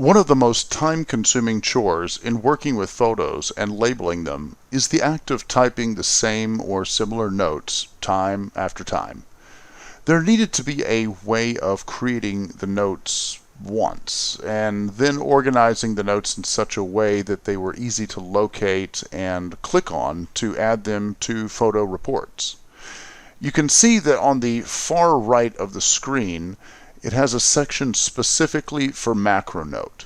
One of the most time-consuming chores in working with photos and labeling them is the act of typing the same or similar notes time after time. There needed to be a way of creating the notes once and then organizing the notes in such a way that they were easy to locate and click on to add them to photo reports. You can see that on the far right of the screen it has a section specifically for MacroNote.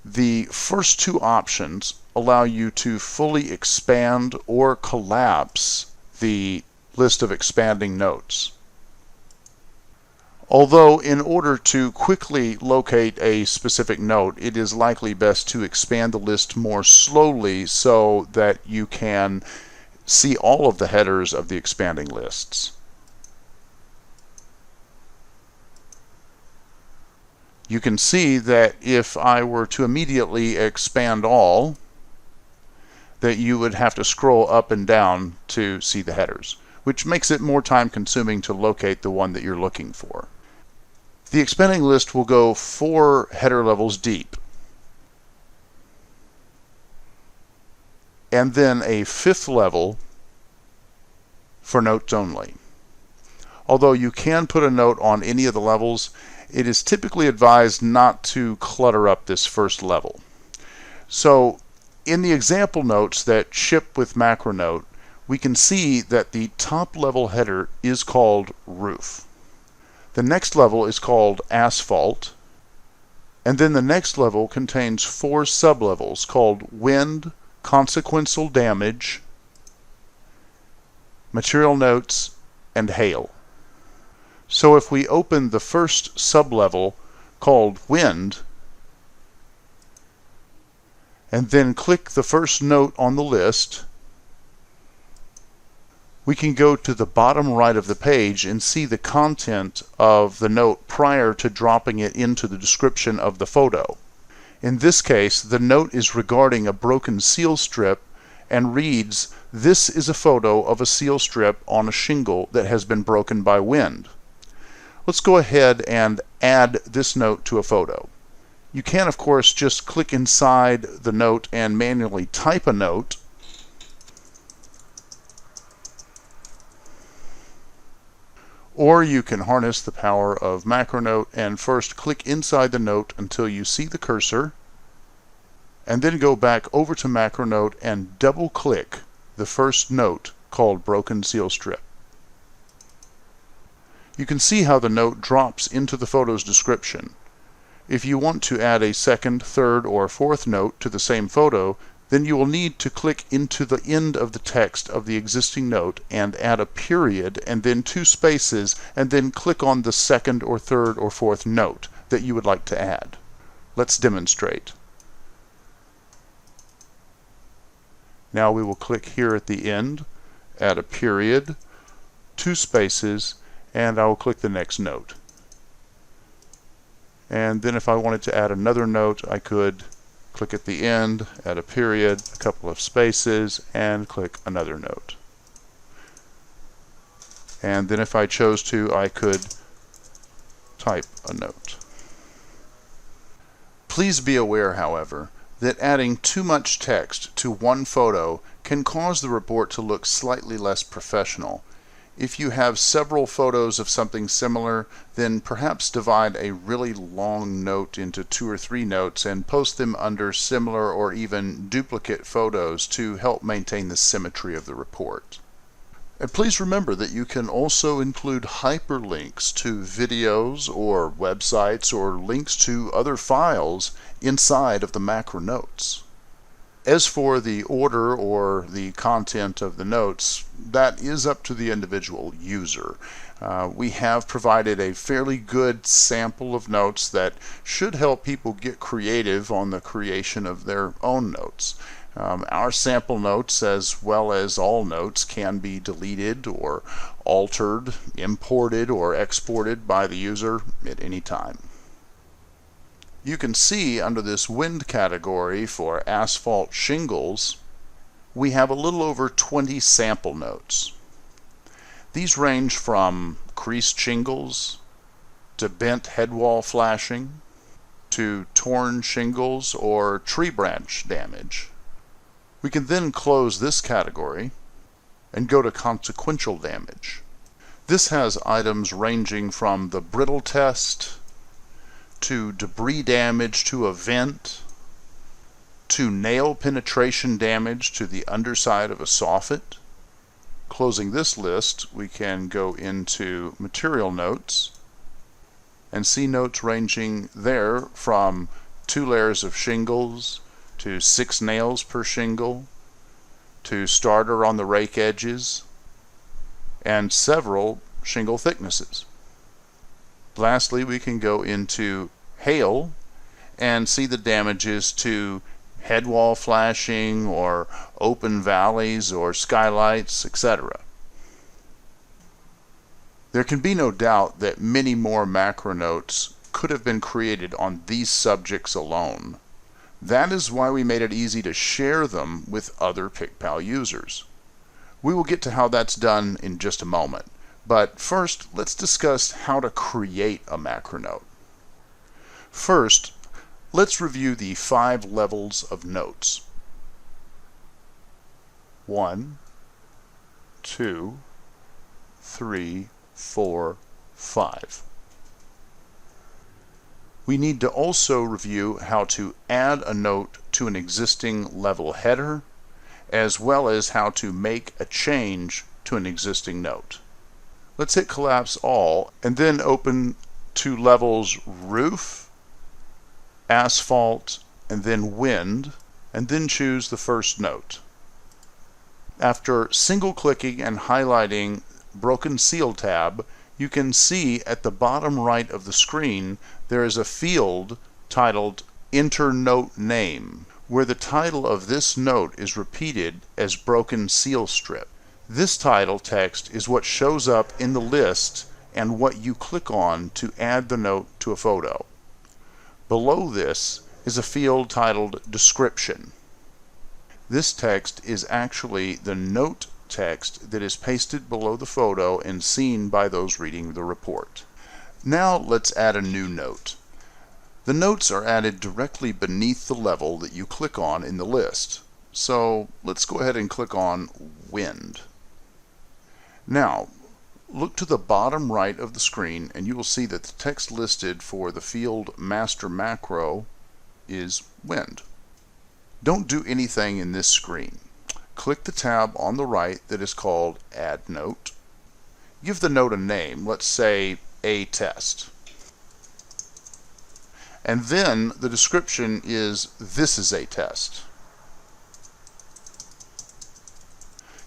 The first two options allow you to fully expand or collapse the list of expanding notes. Although in order to quickly locate a specific note, it is likely best to expand the list more slowly so that you can see all of the headers of the expanding lists. You can see that if I were to immediately expand all, that you would have to scroll up and down to see the headers, which makes it more time consuming to locate the one that you're looking for. The expanding list will go 4 header levels deep, and then a 5th level for notes only. Although you can put a note on any of the levels, it is typically advised not to clutter up this first level. So in the example notes that ship with MacroNote, we can see that the top level header is called roof. The next level is called asphalt, and then the next level contains 4 sublevels called wind, consequential damage, material notes, and hail. So if we open the first sublevel called wind and then click the first note on the list, we can go to the bottom right of the page and see the content of the note prior to dropping it into the description of the photo. In this case, the note is regarding a broken seal strip and reads, "This is a photo of a seal strip on a shingle that has been broken by wind." Let's go ahead and add this note to a photo. You can, of course, just click inside the note and manually type a note. Or you can harness the power of MacroNote and first click inside the note until you see the cursor, and then go back over to MacroNote and double-click the first note called Broken Seal Strip. You can see how the note drops into the photo's description. If you want to add a second, third, or fourth note to the same photo, then you will need to click into the end of the text of the existing note and add a period and then 2 spaces and then click on the second or third or fourth note that you would like to add. Let's demonstrate. Now we will click here at the end, add a period, 2 spaces, and I will click the next note. And then if I wanted to add another note, I could click at the end, add a period, a couple of spaces, and click another note. And then if I chose to, I could type a note. Please be aware, however, that adding too much text to one photo can cause the report to look slightly less professional. If you have several photos of something similar, then perhaps divide a really long note into 2 or 3 notes and post them under similar or even duplicate photos to help maintain the symmetry of the report. And please remember that you can also include hyperlinks to videos or websites or links to other files inside of the MacroNotes. As for the order or the content of the notes, that is up to the individual user. We have provided a fairly good sample of notes that should help people get creative on the creation of their own notes. Our sample notes, as well as all notes, can be deleted or altered, imported, or exported by the user at any time. You can see under this wind category for asphalt shingles, we have a little over 20 sample notes. These range from creased shingles to bent headwall flashing to torn shingles or tree branch damage. We can then close this category and go to consequential damage. This has items ranging from the brittle test to debris damage to a vent to nail penetration damage to the underside of a soffit. Closing this list, we can go into material notes and see notes ranging there from 2 layers of shingles to 6 nails per shingle to starter on the rake edges and several shingle thicknesses. Lastly, we can go into hail and see the damages to head wall flashing or open valleys or skylights, etc. There can be no doubt that many more MacroNotes could have been created on these subjects alone. That is why we made it easy to share them with other PicPal users. We will get to how that's done in just a moment, but first let's discuss how to create a MacroNote. First, let's review the 5 levels of notes. 1, 2, 3, 4, 5. We need to also review how to add a note to an existing level header, as well as how to make a change to an existing note. Let's hit collapse all and then open to levels roof, asphalt, and then wind, and then choose the first note. After single clicking and highlighting Broken Seal tab, you can see at the bottom right of the screen there is a field titled Enter Note Name, where the title of this note is repeated as Broken Seal Strip. This title text is what shows up in the list and what you click on to add the note to a photo. Below this is a field titled Description. This text is actually the note text that is pasted below the photo and seen by those reading the report. Now let's add a new note. The notes are added directly beneath the level that you click on in the list. So let's go ahead and click on Wind. Now look to the bottom right of the screen and you will see that the text listed for the field Master Macro is Wind. Don't do anything in this screen. Click the tab on the right that is called Add Note. Give the note a name, let's say A Test. And then the description is This is a test.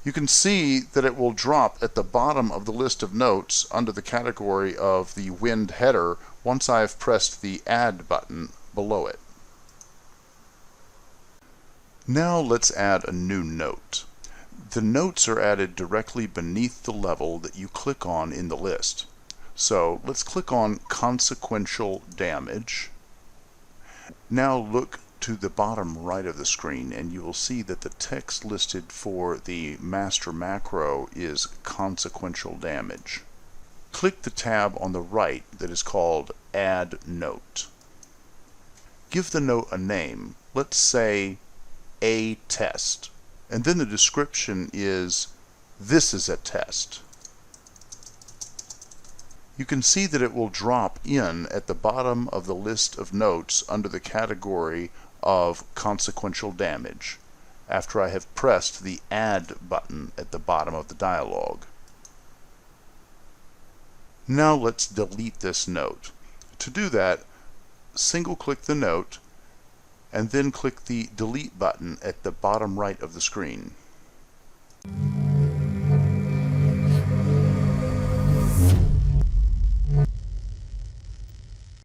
You can see that it will drop at the bottom of the list of notes under the category of the Wind header once I have pressed the Add button below it. Now let's add a new note. The notes are added directly beneath the level that you click on in the list. So let's click on Consequential Damage. Now look to the bottom right of the screen and you will see that the text listed for the Master Macro is Consequential Damage. Click the tab on the right that is called Add Note. Give the note a name. Let's say A Test. And then the description is This is a test. You can see that it will drop in at the bottom of the list of notes under the category of Consequential Damage after I have pressed the Add button at the bottom of the dialog. Now let's delete this note. To do that, single click the note and then click the Delete button at the bottom right of the screen.